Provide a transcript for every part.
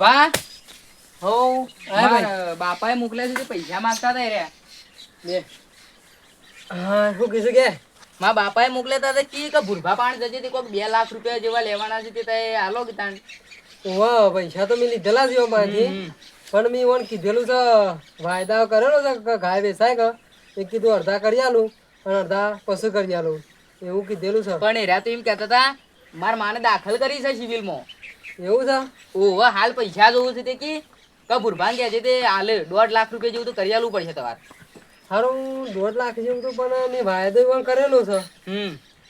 ભુરભા હો આ ભાઈ બાપાએ મોકલ્યા છે તે પૈસા માંગતા હતા રે બે હા શું કીધું કે મારા બાપાએ મોકલ્યા હતા કે ભુરભા પાણી જજે તે કોઈક 2 લાખ રૂપિયા જેવા લેવાના છે તે તય આલો કે તાણ વાહ પૈસા તો મેં લીધેલા જ માંથી પણ મેં ઓન કીધેલું છે વાયદા કરેલો છે કે ગાય વેચાય કે એ કીધું અડધા કરી આલું અને અડધા પશુ કરી આલું એવું કીધેલું છે. પણ એરા તો એમ કહેતા હતા મારા માને દાખલ કરી છે સિવિલમાં. એવું છે? ઓહો હાલ પૈસા જોવું છે તે કે ભુરભાન કહે છે તે હાલે 1.5 લાખ રૂપિયા જેવું તો કરી આલવું પડશે તમારે. હારું 1.5 લાખ જેવું તો પણ મેં વાયદો પણ કરેલો છે.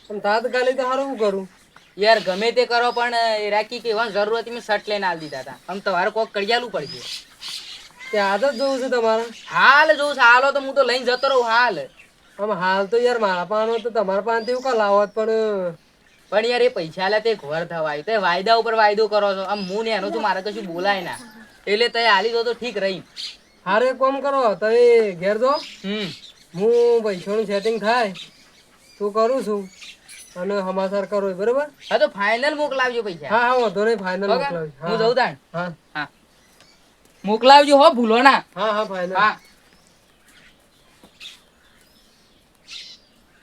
પણ તાત્કાલિક તો હારું કરું યાર ગમે તે કરો પણ એ રાખી કે એવા જરૂરત મેં શર્ટ લઈને આલી દીધા હતા આમ તમારે કોક કરી આલવું પડશે. તે આજ જ જોવું છે તમારે? હાલ જોવું છે હાલો તો હું તો લઈને જતો રહું હાલ. આમ હાલ તો યાર મારા પાસે તો તમારા પાસે એવું કા લાવત પણ યાર એ પૈસા લે તે ઘર થવાય તે વાયદા ઉપર વાયદો કરો છો આમ હું ને એનો છું મારે કશું બોલાય ના એટલે તય આલી દો તો ઠીક રહી. હારે કોમ કરો તમે ઘેર દો હું પૈસાનું સેટિંગ થાય તું કરું છું અને સમાચાર કરો બરોબર. હા તો ફાઇનલ મોકલાવજો પૈસા. હા હા વાંધો નહીં ફાઇનલ મોકલાવજો. હું જઉં તાણ. હા હા મોકલાવજો હો ભૂલો ના. હા હા ફાઇનલ. હા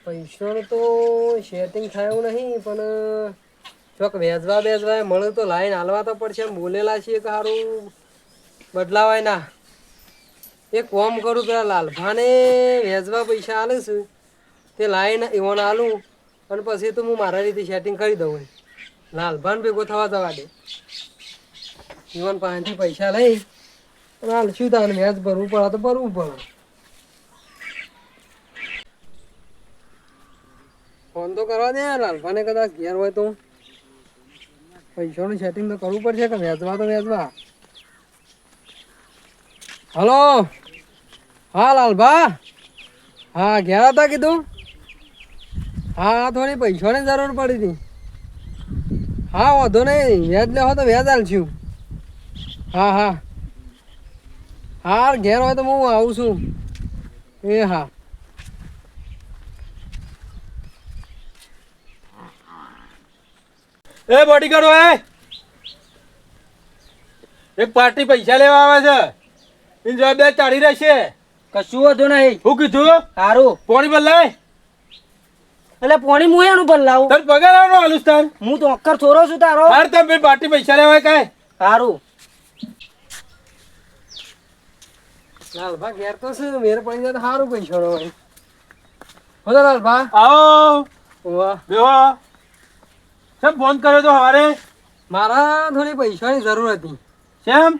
પૈસાનું તો સેટિંગ થાય એવું નહીં પણ ચોક વેચવા મળે તો લાઈન હાલવા તો પડશે. બોલેલા છીએ કે સારું બદલાવાય ના. એક કોમ કરું પેલા લાલભાને વેચવા પૈસા આલે છું તે લાઈન એવોને આલું અને પછી તો હું મારા રીતે સેટિંગ કરી દઉં. લાલભાન ભેગો થવા જવા દે ઈવન પાસેથી પૈસા લઈ અને હાલ શું તાને વ્યાજ ભરવું પડે તો ભરવું પડે. ફોન તો કરવા દે લાલભાને કદાચ ઘેર હોય તો પૈસાનું સેટિંગ તો કરવું પડશે કે વેચવા તો વેચવા. હલો હા લાલભા હા ઘેર હતા કીધું. હા થોડી પૈસાની જરૂર પડી હતી. હા વાંધો નહીં વ્યાજ લેવો તો વ્યાજ આલશું. હા હા હા ઘેર હોય તો હું આવું છું. એ હા એ બોડીગાર્ડ હોય એક પાર્ટી પૈસા લેવા આવે છે એની જવાબદારી ચાલી રહેશે. કશું વાંધો નહીં. શું કીધું? સારું પોણી બદલાય એટલે પોણી હું એનું બદલાવું તને પગાર આવવાનો આલુસ્તાન હું તો અક્કર છોરો છું તારો. હાર તમે પાર્ટી પૈસા લેવાય કાંઈ સારું લાલભા ઘેર તો છે મેર પડી જાય તો સારું પૈસા હોય. બોલો લાલભા. આવો વાહ બેહો. કેમ ફોન કર્યો તો સવારે? મારા થોડી પૈસાની જરૂર હતી. કેમ?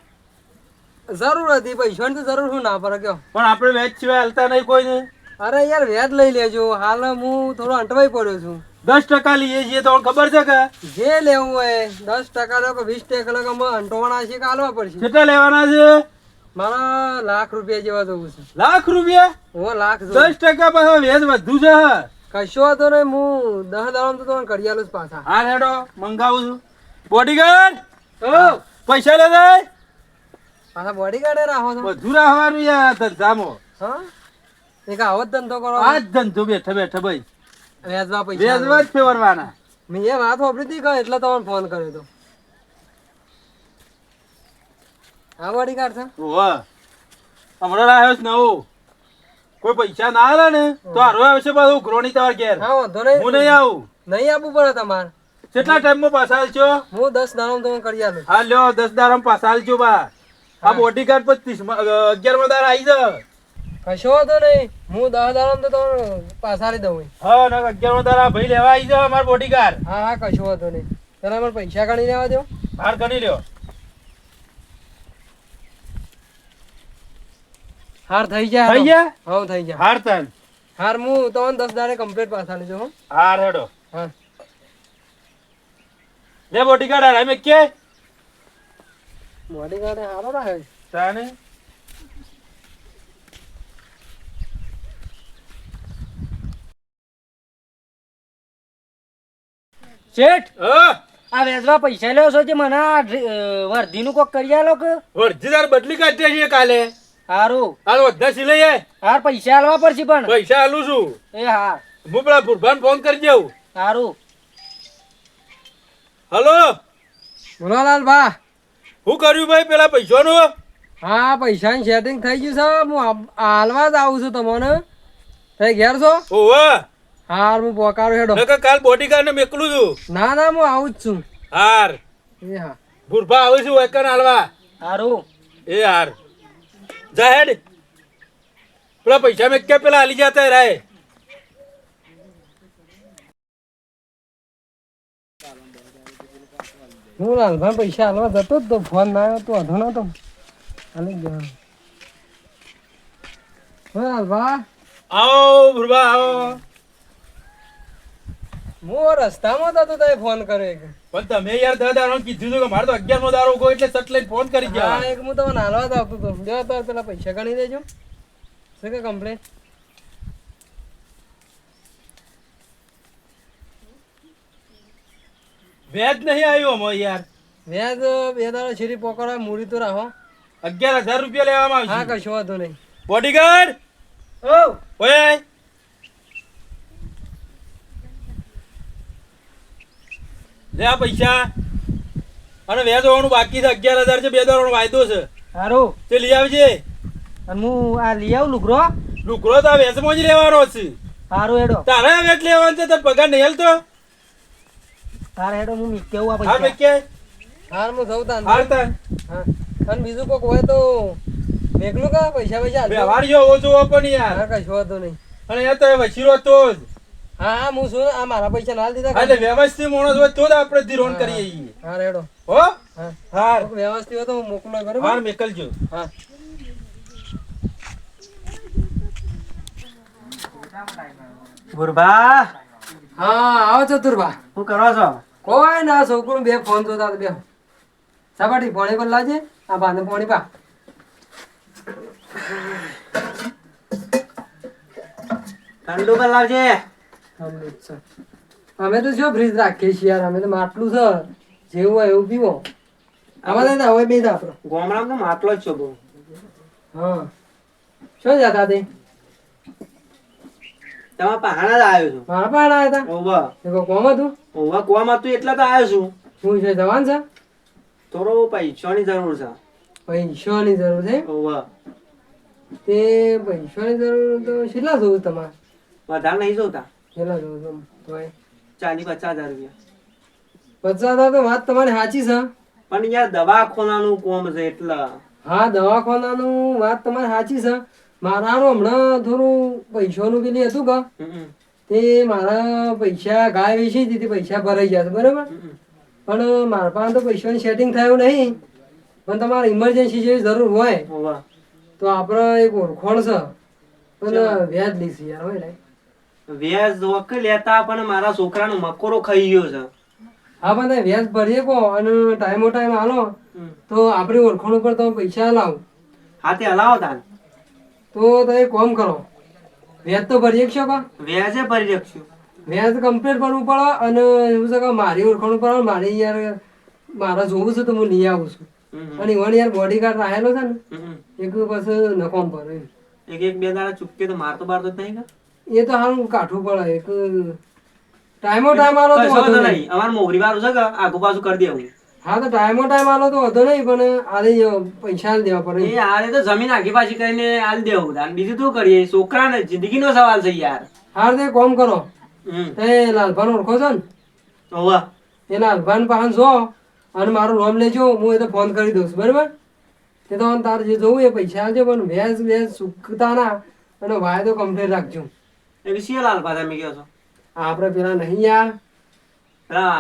જરૂર હતી પૈસાની તો જરૂર શું ના પડે કયો. પણ આપણે વેચ સિવાય હાલતા નહીં કોઈને. અરે યાર વ્યાજ લઈ લેજો. હાલ હું થોડો અંટવાઈ પડ્યો છું. 10% લઈએ છીએ તો ખબર છે કે જે લેવું હોય 10% લો કે 20% લો કે અંટવાના છે કે હાલવા પડશે. કેટલા લેવાના છે? મારા લાખ રૂપિયા જેવા જવું છે. લાખ રૂપિયા? હું લાખ 10% પાછા વ્યાજ વધુ છે. કશો હતો ને હું 10 દાડા તો તમને કરી આલું પાછા. હા હેડો મંગાવું છું. બોડીગાર્ડ પૈસા લે જાય પાછા બોડીગાર્ડે રાખો છો? બધું રાખવાનું યાર ધંધામાં. હા એક આવો જ ધંધો કરો. આ જ ધંધો બેઠા બેઠા ભાઈ વ્યાજવા પૈસા વ્યાજવા જ ફેરવાના. મેં એ વાત વાપરી હતી કે એટલે તમને ફોન કર્યો હતો. હા બોડીગાર્ડ છે. ઓહો હમણાં આવ્યો છે નવો. કોઈ પૈસા ના આલે ને તો હારો આવશે પાછું ઉઘરોણી તમારે ઘેર. હા વાંધો નહીં. હું નહીં આવું. નહીં આપવું પડે તમારે. કેટલા ટાઈમમાં પાછા આલશો? હું 10 દાડા તમને કરી આલું. હા લ્યો 10 દાડામાં પાછા આલજો બા. આ બોડીગાર્ડ 11 દાડા આવી જા. કશો વાંધો નહીં. હું 10 દાડા તો તમને પાછા લઈ દઉં. હા ને 11 દાડા ભાઈ લેવા આવી જા અમાર બોડીગાર્ડ. હા હા કશો વાંધો નહીં. પેલા મને પૈસા ગણી લેવા દો. બહાર ગણી લ્યો. હાર થઈ જાય. થઈ ગયા? હા થઈ જાય. હાર તન. હાર હું તમને 10 દાડે કમ્પ્લીટ પાછા લેજો. હો હાર હેડો. હા લે બોડીગાર્ડ હાર અમે કે બોડીગાર્ડે હારો રાખે. તાને શેઠ હા આ વેચવા પૈસા લેવો છો જે મને વર્ધીનું કોક કરી આલો કે વર્ધીદાર બદલી કાઢી છે કાલે. હારું હાલ વધા સિલાઈ હાર પૈસા આલવા પડશે પણ. પૈસા આલું છું. એ હા હું પેલા ભુરભાન ફોન કરી દઉં. હારું. હલો બોલો લાલભા. શું કર્યું ભાઈ પેલા પૈસાનું? હા પૈસાની સેટિંગ થઈ ગયું છે હું હાલવા જ આવું છું તમને તમે ઘેર છો ઓવે હાર હું પોકારો હેડો નકર કાલ બોડીગાર્ડ ને મેકલું છું. ના ના હું આવું જ છું હાર એ હા ભૂરભા આવું છું વેકન હાલવા. સારું. એ હાર જા હેડ પેલા પૈસા મેં કે પેલા હાલી જતા રાય. હું લાલભાઈ પૈસા હાલવા જતો જ તો ફોન ના આવ્યો તો વધુ નતો હાલી જ જવાનું. હો લાલભા આવો ભૂરભા આવો. હું રસ્તામાં હતો તો તમે ફોન કર્યો એક પણ તમે યાર 10 દાડો કીધું હતું કે મારે તો 11મો દાડો ઉગો એટલે સટ લઈને ફોન કરી હા ગયા. એક હું તમને હાલવા જ આવતો હતો જો તો પેલા પૈસા ગણી દેજો શું કે કમ્પ્લેન વ્યાજ નહીં આવ્યું અમે યાર. વ્યાજ બે દાડો છીરી પકડવા મૂડી તો રાખો 11,000 રૂપિયા લેવામાં હા આવશે. કશો વાંધો નહીં બોડીગાર્ડ ઓ ઓય લે આ પૈસા અને વ્યાજ હોવાનું બાકી છે. 11,000 છે. 2 દાડોનો વાયદો છે. સારું. તે લઈ આવજે. અને હું આ લઈ આવું લુગરો. લુકડો તો આ વેચમાં જ લેવાનો છે. સારું હેડો. તારે આ વેચ લેવાનો છે. તાર પગાર નહીં હાલતો. તારે હેડો હું કેવું આ હા પૈસા. ભાઈ કે હાર હું જઉં તાન હાલ તાર હા અને બીજું કોઈક હોય તો મેકલું કા પૈસા પૈસા હાલજો. વ્યવહાર જો ઓછો પણ યાર. હા કશો વાંધો નહીં અને યાર તો વસીરો તો જ હા હા હું શું આ મારા પૈસા ના દીધા હા, એટલે વ્યવસ્થિત માણસ હોય તો જ આપણે ધીરોણ કરીએ છીએ. હા રેડો હો હા હાર કોઈક વ્યવસ્થિત હોય તો હું મોકલો હાર બરોબર મેકલજો. હા ભૂરભા હા આવો ચતુરભા શું કરો છો? કોઈ ના છોકરું બે ફોન જોતા બે સપાટી પાણી પર લાવજે આ બાને પાણી પા ઠંડુ પર લાવજે. અમે તો શું ફ્રીજ રાખીએ છીએ યાર અમે તો માટલું છે જેવું હોય એવું પીવો આમાં તો હવે બે આપણો ગામડામાં તો માટલો જ છો બહુ. હા શું જતા તે તમારા પહાણા જ આવ્યો છું. મારા પણ આવ્યા હતા ઓવા એ કોમ હતું ઓવા કુવામાં તું એટલા તો આવ્યો છું. હું છે જવાન છે થોડો પૈસાની જરૂર છે. પૈસાની જરૂર છે ઓવા તે પૈસાની જરૂર તો કેટલા જોવું તમારે વધારે નહીં જોતા. કેટલા જોવું તમે તોય 40-50 હજાર રૂપિયા. 50,000 તો વાત તમારી સાચી છે પણ યાર દવાખાનાનું કોમ છે એટલે. હા દવાખાનાનું વાત તમારી સાચી છે મારાનું હમણાં થોડું પૈસાનું પેલી હતું કે તે મારા પૈસા ગાય વેચી હતી તે પૈસા ભરાઈ ગયા છે બરાબર પણ મારા પાસે તો પૈસાની સેટિંગ થયું નહીં પણ તમારે ઇમરજન્સી જેવી જરૂર હોય ઓવા તો આપણે એક ઓળખોણ છે પણ વ્યાજ લીધી યાર હોય ને વ્યાજ વખત લેતા પણ મારા છોકરાનો મકોરો ખાઈ ગયો છે. હા પણ તમે વ્યાજ ભરીએ કહો અને ટાઈમો ટાઈમ હાલો તો આપણી ઓળખાણ ઉપર તમે પૈસા લાવો હાથે હલાવો તાન તો તમે કોમ કરો વ્યાજ તો ભરી શકો વ્યાજે ભરી રાખશું. વ્યાજ કમ્પ્લીટ કરવું પડે અને એવું છે કે મારી ઓળખાણ ઉપર આવે, મારી યાર મારે જોવું છે તો હું લઈ આવું છું અને ઇવન યાર બોડીગાર્ડ રાખેલો છે ને એક પછી નકોમ પર એમ. એક બે દાડા ચૂપકે તો મારતો બારતો જ નહીં કે એ તો હાલ કાઠું પડે એક ટાઈમો ટાઈમ આલો તો કશો વાંધો વાંધો નહીં. નહીં. અમાર મોહરી વાળું છે કે આગુ પાછું કરી દેવું. હા તો ટાઈમો ટાઈમ આલો તો વાંધો નહીં પણ આલી પૈસા આલી દેવા પડે એ હારે તો જમીન આગી પાછી કરીને આલી દેવું તાન બીજું શું કરીએ. છોકરાને જિંદગીનો સવાલ છે યાર. હાર તે કોમ કરો હમ તે લાલભાન ઓળખો છો ને ઓવા એ લાલભાન પાસે જો અને મારું નામ લેજો હું એ તો ફોન કરી દઉં છું બરાબર તે તો તારે જે જોવું એ પૈસા આવજો પણ વ્યાજ વ્યાજ ચૂકતા ના અને વાયદો કમ્પ્લીટ રાખજો. એ વિશે લાલ પાછા મેં કહો છો આપણે પેલા નહીં યાર પેલા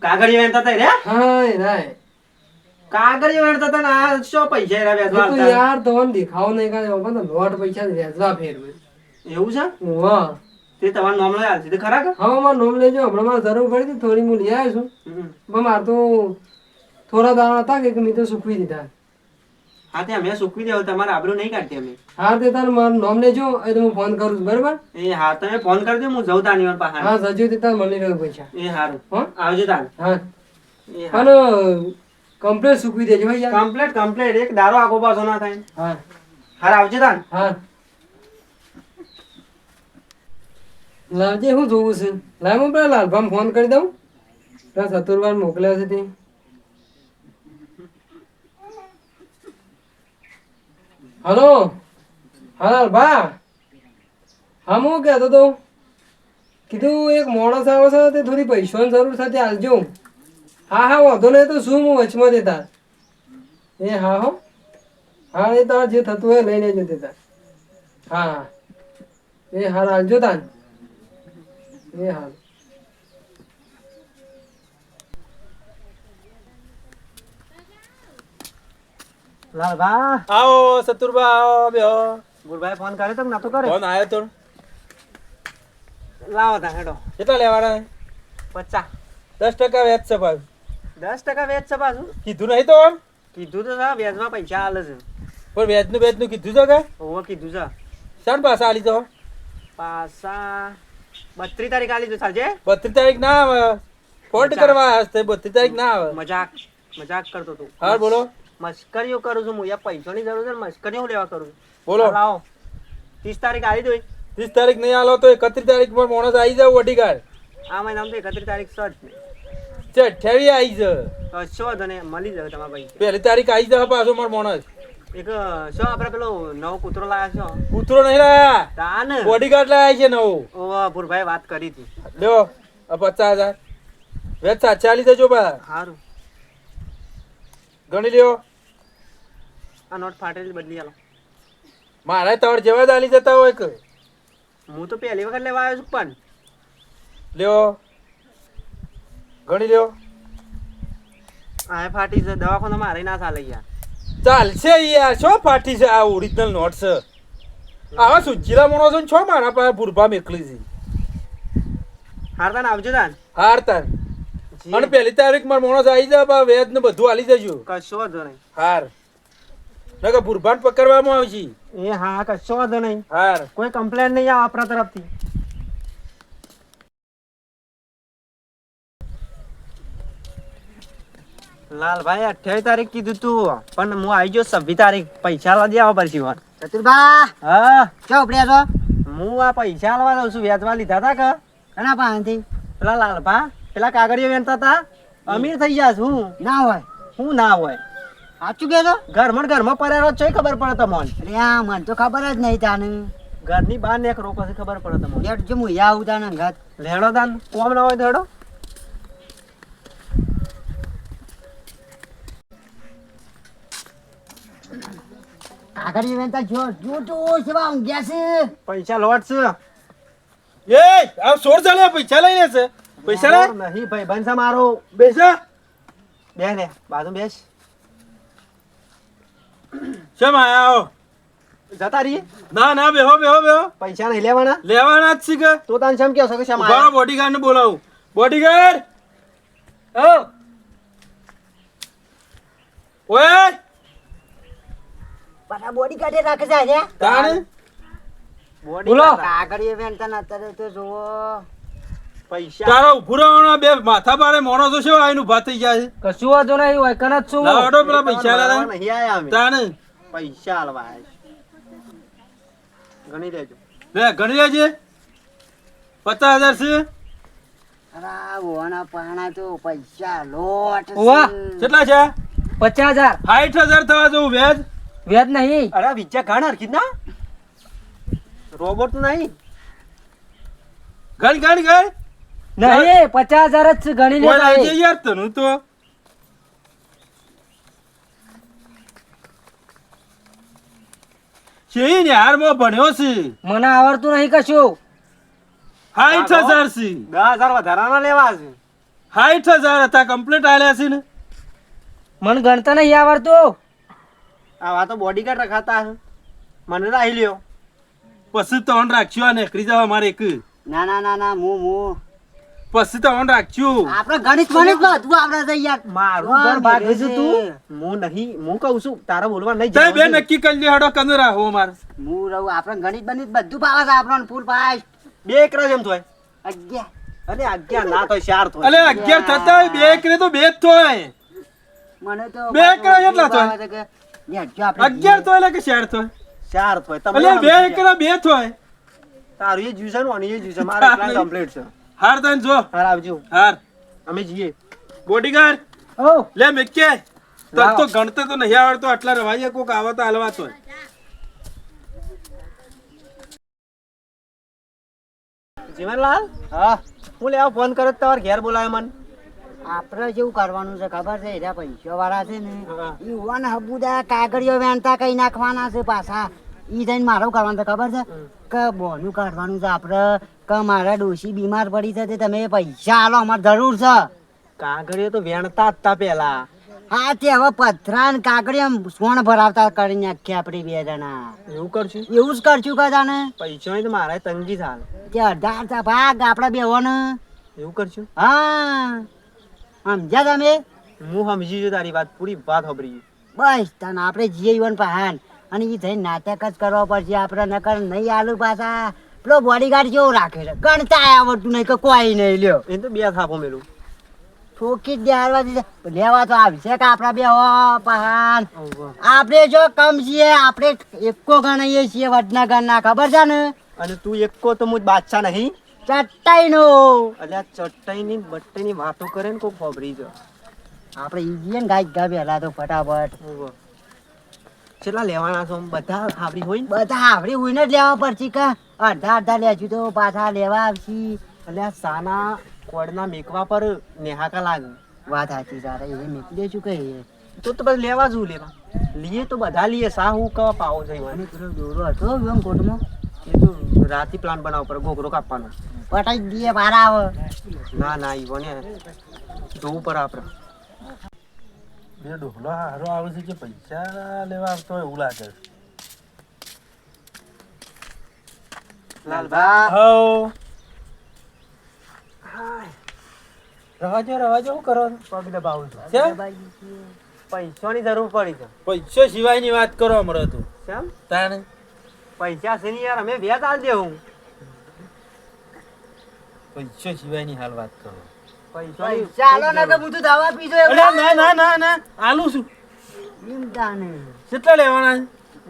કાગળિયા વેણતા હતા રે હા એ રાય કાગળિયા વેણતા હતા ને આ શું પૈસા એરા એ વ્યાજવા તો હતા? યાર તમને દેખાવ નહીં કાંઈ તો લોટ પૈસા વ્યાજવા ફેરવે એવું છે વાહ તે તમારું નામ લઈ આવશે તે ખરા કે હવે મારું નામ લેજો હમણાં મારે જરૂર પડી હતી થોડી હું લઈ આવ્યો છું પણ મારે તો થોડા દાણા હતા કે મેં તો સૂકવી દીધા. હા તે અમે સૂકવી દેવું તમારે આબરૂ નહીં કાઢતી અમે. હા તે તારે મારું નામ લેજો એ તો હું ફોન કરું છું બરાબર. એ હા તમે ફોન કરી દો હું જઉં તાની પાસે. હા સજુ તે તારે મળી રહ્યો પૈસા એ હારું હો આવજો તાન. હા એ હા અને કમ્પ્લેટ સૂકવી દેજો ભાઈ યાર. કમ્પ્લીટ કમ્પ્લીટ એક દારો આગો પાછો ના થાય. હા હાર આવજો તાન. હા લાવજે હું જોવું છે લાવ હું પેલા લાલભામ ફોન કરી દઉં પેલા સતુરવાર મોકલ્યા છે તે હલો હા બા હા હું કહેતો તો કીધું એક માણસ આવે છે તે થોડી પૈસાની જરૂર છે તે આલજો. હા હા વાંધો નહીં તો શું હું વચમાં દેતા એ હા હો હા એ તાર જે થતું હોય લઈ લેજો દેતા હા હા એ હાલ આલજો તાન એ હાલ. લાલભા આવો સતુરબા આવો બેહો. ગુરભાઈ ફોન કર્યો તો નતો કર્યો ફોન આવ્યો તો લાવો તા હેડો કેટલા લેવાના છે? 50 10% વ્યાજ છે પાછું. 10% વેચ છે પાછું કીધું નહીં તો કીધું તો સા વ્યાજમાં પૈસા આલે છે પણ વ્યાજનું કીધું છે કે ઓવો કીધું છે શાન પાછા આલી તો પાછા 32 તારીખ આલી તો ચાલજે 32 તારીખ ના આવે ફોલ્ટ કરવા હશે 32 તારીખ ના આવે. મજાક કરતો તું હા બોલો મસ્કરીઓ કરું છું હું યાર પૈસાની જરૂર છે ને મસ્કરીઓ લેવા કરું છું બોલો. હા, લાવો 30 તારીખ આલી દો 30 તારીખ નહીં આલો તો 31 તારીખ પર માણસ આવી જાવ વટીગાડ આ મહિનામાં તો 31 તારીખ સજ છે 28 આવી છે કશો વાંધો નહીં મળી જશે તમારા પૈસા પહેલી તારીખ આવી જાય પાછો મારો માણસ. એક શું આપણે પેલો નવો કૂતરો લાયા છો કૂતરો નહીં લાયા તાન બોડીગાર્ડ લાયા છે નવો. ઓવા ભુરભાઈ વાત કરી હતી લ્યો આ 50,000 વેચ સાચા આલી દેજો બા સારું ગણી લ્યો. આ નોટ ફાટેલી બદલી આલો મારા તળ જેવા જ આલી જતા હોય કે હું તો પહેલી વખત લેવા આવ્યો છું પણ લ્યો ગણી લ્યો. આ ફાટી છે દવાખાના મારે ના ચાલે યાર ચાલશે યાર છો ફાટી છે આ ઓરિજિનલ નોટ છે. આવા સુચીલા માણસો છો મારા પાસે ભૂરભા મેકલી છે હારતા ને આવજો તાન હાર તાર અને પહેલી તારીખ માં માણસ આવી જાય બા વેજ ને બધું આલી જજો. કશો વાંધો નહીં હાર નકર ભૂરભાન પકડવામાં આવશે. એ હા કશો વાંધો નહીં હાર કોઈ કમ્પ્લેન નહીં આવે આપણા તરફથી લાલભાઈ 28 તારીખ કીધું તું પણ હું આવી ગયો 26 તારીખ પૈસા લાવી દેવા પડશે વાત ચતુરભા હા ક્યાં ઉપડ્યા છો? હું આ પૈસા લાવવા દઉં છું વ્યાજમાં લીધા હતા કે ઘણા પાસેથી પેલા લાલભા પેલા કાગળિયો વેણતા હતા અમીર થઈ ગયા છું ના હોય હું ના હોય સાચું કે છો? ઘરમાં પડેલો છે ખબર પડે તમને અરે આ મને તો ખબર જ નહીં તાને ઘરની બહાર ને એક રોકો છે ખબર પડે તમને લેટ જો હું યા આવું તાને ઘાત લેડો દાન કોમ ના હોય તો હેડો કાગળ વેનતા જો જો તો સેવા ઊંઘ્યા છે પૈસા લોટ છે એ આ સોર ચાલે પૈસા લઈ લેશે પૈસા લે નહીં ભાઈ બંસા મારો બેસા બે ને બાજુ બેસ શેમ આયા આવો જતા રહીએ ના ના બેહો બેહો બેહો પૈસા નહીં લેવાના લેવાના જ છે કે તો તાન શેમ કહો છો કે શેમ ઉભા આયા? બોડીગાર્ડ ને બોલાવું બોડીગાર્ડ ઓ ઓય પાછા બોડી કાઢે રાખે છે આજે તાણ બોડી બોલો. કાઢા. કાગળ વેનતા ને અત્યારે તો જુઓ પૈસા તારો ઉભું રહેવાનો બે માથા પાડે માણસો છે આઈને ઊભા થઈ ગયા છે કશું વાંધો નહીં હોય કન જ છું લાવો હટો પેલા તમને પૈસા મારવા લે નહીં આયા અમે તાણ પૈસા આલવા આયા છે. ગણી લેજો લે ગણી લેજે 50,000 છે અરે ઓના પાણા તો પૈસા લોટ છે. ઉવ્વા. કેટલા છે 50,000 60,000 થવા જવું વેજ વ્યાજ નહીં અરે વિચાર ઘણ હરખી ના રોબોટ તો નહીં ગણ ગણ ગણ નહીં 50,000 જ છે ગણી કોઈ લાવજે લે યાર તને તો છે ને હારમાં ભણ્યો છે મને આવડતું નહીં કશું 60,000 છે 10,000 વધારાના લેવા છે 60,000 હતા કમ્પ્લીટ આલ્યા છે ને મને ગણતા નહીં આવડતું આવા તો બોડીગાર્ડ રખાતા છે મને રાહી લ્યો પછી તો ઓન રાખજો આ નેકરી જવા મારે એક ના ના ના ના હું પછી તો ઓન રાખજો આપણે ગણિત ગણિત બધું આપણે છે યાર મારું ઘર ભાગે છે તું હું કહું છું તારા બોલવા નહીં તે બે જવાનું છે. નક્કી કરી લે હડો કનો રાહો માર હું રહું આપણે ગણિત બનિત બધું પાવે છે આપણને ફૂલ પાસ બે એકરા જેમ થોય 11 અરે 11 ના તો 4 થોય અલે 11 થતા હોય બે એકરે તો બે જ થોય મને તો બે એકરા કેટલા થાય? આવે છે કે યાર જો આપણે 11 થોય એટલે કે 4 થોય 4 થોય તમે અલે બે એકરા બે થોય તારું એ જ્યુસ ને એ જ્યુસ મારે એકલા કમ્પ્લીટ છે હાર તને જો હાર આવજો હાર અમે જઈએ બોડીગાર્ડ ઓ લે મેકે તને લાવો. તો ગણતે તો નહીં આવડતો આટલા રવાઈએ કોક આવતા હલવાતો હોય જીવનલાલ હા હું લેવા ફોન કર્યો તો તમારે ઘેર બોલાવે મને આપણે જેવું કરવાનું છે ખબર છે એના પૈસા વાળા છે ને હા. ઈ વન હબુદા કાગળિયો વેણતા કઈ નાખવાના છે પાછા ઈ થઈને મારું કરવાનું છે ખબર છે કે બોનું કાઢવાનું છે આપણે કે મારા ડોશી બીમાર પડી છે તે તમે પૈસા આલો અમારે જરૂર છે કાગળિયો તો વેણતા જ તા પેલા હા તે હવે પથરા ને કાગળિયા આમ સોણ ભરાવતા કરી નાખીએ આપણે બે જણા એવું કરશું એવું જ કરશું કદા ને પૈસાની તો મારે તંગી થાય તે અઢાર ભાગ આપડા બેવાનો એવું કરશું હા સમજ્યા તમે હું સમજી છું તારી વાત પૂરી વાત ખબરી બસ તને આપણે જઈએ ઈવન પહાન અને એ થઈને નાટક જ કરવા પડશે આપણે નકર નહીં આલુ પાછા પેલો બોડીગાર્ડ કેવો રાખે છે ગણતા આવડતું નહીં કે કોઈ નહીં લ્યો એ તો બે થાપો મેલું ઠોકી જ દેવા દીધા લેવા તો આવશે કે આપણા બે પહાન આપણે જો કમ છીએ આપણે એકો ગણાઈએ છીએ વડનગરના ખબર છે ને અને તું એકો તો મુજ બાદશાહ નહીં ચટ્ટાઈ નો અલ્યા ચટ્ટાઈની બટ્ટાઈની વાતો કરે ને કોઈ ખબરી છે આપણે ઈ જઈએ ને ગાય ગા પહેલા તો ફટાફટ કેટલા લેવાના છો બધા આવડી હોય ને બધા આવડી ઉઈને જ લેવા પડશે કે અડધા અડધા લેશું તો પાછા લેવા આવશી અલ્યા સાના કોડના મેકવા પર નેહાકા લાગે વાત સાચી સારા એ મૂકી દેશું કે તો પછી લેવા જવું લેવા લીએ તો બધા લીએ સા હું કવા પાવો છે અને પેલો દોરો હતો એમ કોટમાં એ તો રાતે પ્લાન બનાવવો પડે ગોગરો કાપવાનો પટાઈ દઈએ બહાર આવે ના ના ઈવો ને જોવું પડે આપણે બે ડોહલો હારો આવે છે કે પૈસા લેવા આવતો હોય એવું લાગે છે. લાલબા હઉ રવાજો રવાજો શું કરો છો? પગ દબાવું છું કેમ પૈસાની જરૂર પડી છે પૈસો સિવાયની વાત કરો હમણાં તું કેમ તાને પૈસા છે ને યાર અમે વ્યાજ આલ દેવું પૈસો સિવાયની હાલ વાત કરો. પૈસાની ચાલો ને તો હું તો દવા પીજો અલ્યા ના ના ના ના આલું છું. એમ તાને કેટલા લેવાના છે?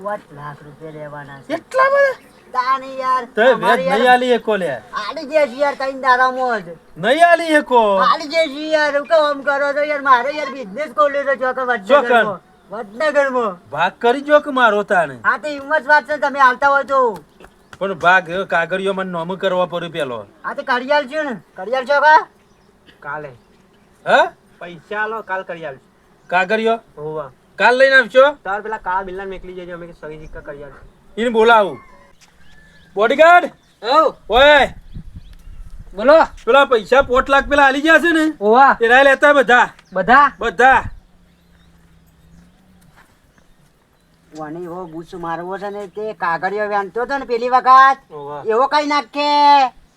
8 લાખ રૂપિયા લેવાના છે એટલા બધા તાને યાર તો અમારે વેચ નહીં યાર આલી એકો લે આલી જે છે યાર કઈ દારામાં જ નહીં આલી એકો આલી જે છે યાર હું કામ કરો છો યાર મારે યાર બિઝનેસ ખોલ્યો છે જો કે વડનગરમાં વડનગરમાં ભાગ કરી જો કે મારો તાને હા તો હિંમત વાત છે તમે હાલતા હોય તો પણ ભાગ કાગળિયો મને નોમ કરવા પડ્યું પેલો હા તો કડિયાલ છે ને કડિયાલ છો કા કાલે હા પૈસા આલો કાલ કરી આલશું કાગળિયો હોવા કાલ લઈને આવશો તાર પેલા કાળા બિલ્લા મેકલી જજો અમે સહી સિક્કા કરી આલશું એને બોલાવું બોડીગાર્ડ ઓ ઓય બોલો પેલા પૈસા 5 લાખ પેલા આલી ગયા છે ને ઓવા એના લેતા બધા બધા બધા વને એવો બૂસ મારવો છે ને તે કાગળિયો વેણતો હતો ને પેલી વખત હોવા એવો કઈ નાખે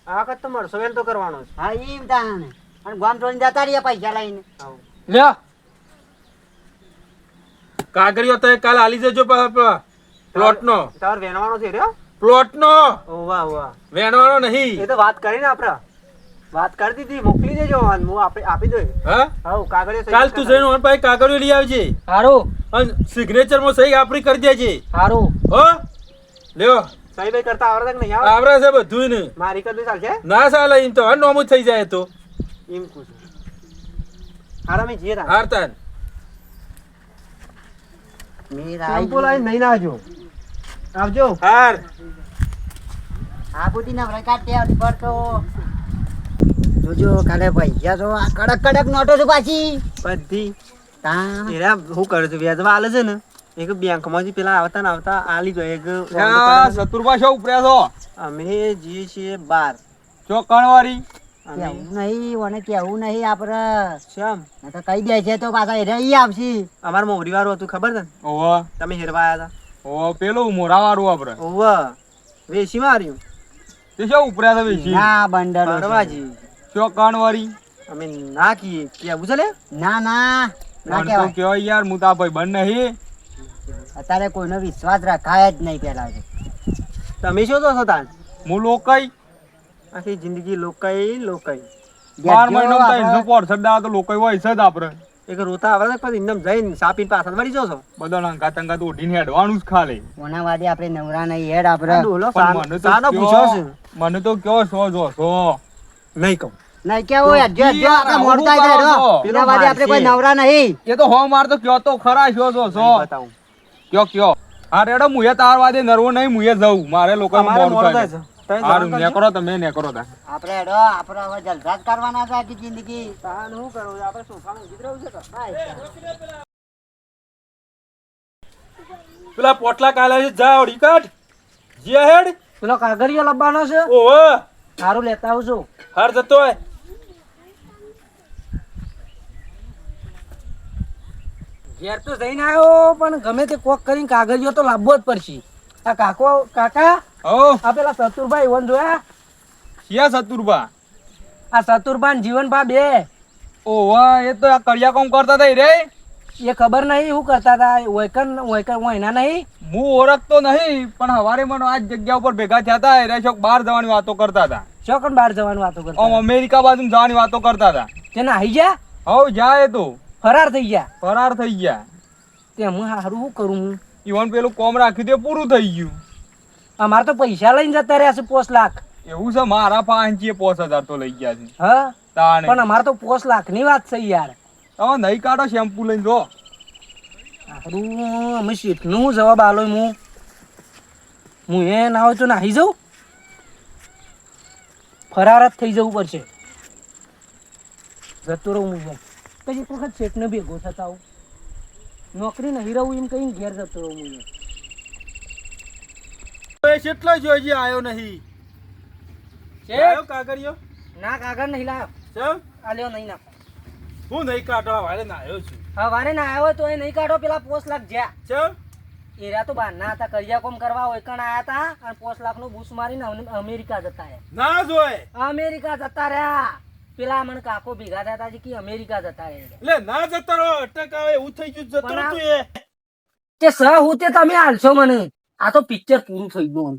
આ વખત તો મળશો વેલ તો કરવાનો છે હા એમ તાને અને ગામ છોડીને જતા રહ્યા પૈસા લઈને આવું લ્યો કાગળિયો તો કાલ આલી જજો પ્લોટ નો તાર વેણવાનો છે રે પ્લોટ નો હોવા હોવા વેણવાનો એ નહીં તો વાત કરીને આપણે વાત કરી દીધી મોકલી દેજો હું આપી દઉં હા હા કાગળિયો સહી કાલ તું સિક્કા જઈને ઓન પાસે કાગળિયો લઈ આવજે હારું અને સિગ્નેચર માં સહી આપણી કરી દેજે હારું હો લ્યો સહી ભાઈ કરતા આવડે કે નહીં આવડે આવરા છે બધું ને મારી કરી ચાલશે ના ચાલે એમ તો નોમ જ થઈ જાય તો એમ પૂછું હારા મેં જીએ હારતાન મેરા ટેમ્પો લાવીને નહીં ના આવજો આવજો હાર આ બધી ના પ્રકાર તે પડતો જોજો કાલે પૈસા તો આ કડક કડક નોટો છે પાછી બધી તા એરા હું કરું છું વ્યાજમાં આલે છે ને એક બેંકમાંથી પેલા આવતા ને આવતા આલી ગયો એક સતુરબા શો ઉપર્યા છો અમે જઈએ છીએ 12 ચોકણવારી કેવું નહીં ઓને કેવું નહીં આપડે શ્યામ નકર કહી દે છે તો પાછા એ રહી આવશે અમાર મોગરી વાળું હતું ખબર છે ને ઓવા તમે હેરવા આવ્યા ઓ પેલું મોરાવાળું આપડે હતા ઓવા વેસી માર્યું તે શો ઉપર્યા છો વેચી ના બંડલ બરવાજી ચોકણવારી અમે ના કીએ કેવું છે લે ના ના ના તો કહેવાય કયો યાર હું તા ભાઈ બંધ નહીં અત્યારે કોઈનો વિશ્વાસ રખાય જ નહીં પેલા તો. તમે શું તો છો તાન હું લોકઈ આખી જિંદગી લોકાઈ લોકાઈ 12 મહિનો આપણે- 365 દાડા તો લોકઈ હોય છે જ આપડે એક રોતા આવડે પછી ઇન્દમ જઈને સાપીને પાછળ વળી જો છો બધા અંગાત અંગાત ઓઢીને હેડવાનું જ ખાલી ઓના વાદે આપણે નવરા નહીં હેડ આપણે ડોલો પણ મને તો સાનો કયો- પૂછ્યો છે મને તો કયો સો જો સો નહીં કહું નહીં કેવું હેડજો હેડજો આપણે આવું મોડું થાય કરો હેડો. છો. એના વાદે આપણે કોઈ નવરા નહીં એ તો હો માર તો કયો તો ખરા છો જો સો નહીં બતાવું કયો કયો હા રેડો મુએ તાર વાદે નરવો નહીં મુએ જઉં મારે લોકો અમારે મોડું થાય છે હારું નેકરો તમે નેકરો તા આપણે હેડો આપણે હવે જલસા જ કરવાના છે આખી જિંદગી. તાન શું કરવું છે? આપણે સોફામાં ઊભી જ રહેવું છે કે? પેલા પોટલા કાલે છે જા ઓડી કાઢ જે હેડ પેલો કાગળિયો લબવાનો છે, ઓહો સારું લેતા આવું છું. હાર જતો હોય ઘેર તો જઈને આવ્યો પણ ગમે તે કોક કરીને કાગળિયો તો લાવવો જ પડશે. આ કાકા હો આ પેલા સતુરભાઈ વન જોયા? શિયા સતુરબા આ સતુરભા ને જીવનભા બે ઓવા એ તો આ કડિયા કોમ કરતા હતા રે એ ખબર નહીં શું કરતા હતા. ઓયના નહીં હું ઓળખતો નહીં પણ હવારે મને આ જગ્યા ઉપર ભેગા થયા હતા રે ચોક બહાર જવાની વાતો કરતા હતા ચોકન બહાર જવાનું વાતો આમ કરતા. અમેરિકા બાજુ જવાની વાતો કરતા હતા તેને આવી ગયા, હવ જાય તો ફરાર થઈ ગયા. ફરાર થઈ ગયા તે હું સારું શું કરું હું? ઈવન પેલું કોમ રાખ્યું તે પૂરું થઈ ગયું અમારે તો પૈસા લઈને જતા રહ્યા છે 5 લાખ. એવું છે મારા પાંચીએ 5000 તો લઈ ગયા છે હા તાણે પણ અમારે તો 5 લાખની વાત છે યાર. તમે નહીં કાઢો શેમ્પુ લઈને જો સારું અમે શેઠનું જવાબ આલો હું એ ના હોય તો નાહી જાઉં, ફરાર જ થઈ જવું પડશે. જતો રહું હું પછી એક વખત શેઠને ભેગો થતા આવું. નોકરી નહીં રહું એમ કહીને ઘેર જતો રહું હું. એ કેટલો જો હજી આયો નહીં આયો કાગળિયો ના કાગળ નહીં લાવ, ચમ આ લ્યો નહીં નાખો. હું નહીં કાઢવા વાળે ના આવ્યો છું હવારે ના આવ્યો તો એ નહીં કાઢો. પેલા 5 લાખ જ્યાં ચમ એરા તો બહારના હતા, કરિયા કોમ કરવા હોય કણ આયા હતા અને 5 લાખનું બૂસ મારીને અમેરિકા જતા રહ્યા. ના જોય અમેરિકા જતા રહ્યા. પેલા મને કાકો ભેગા થયા હતા કે અમેરિકા જતા રહ્યા. એટલે ના જતો રહો અટક આવે એવું થઈ ગયું જતો રહો તું એ તે સહ હું તે તમે હાલશો મને. આ તો પિક્ચર પૂરું થઈ ગયું.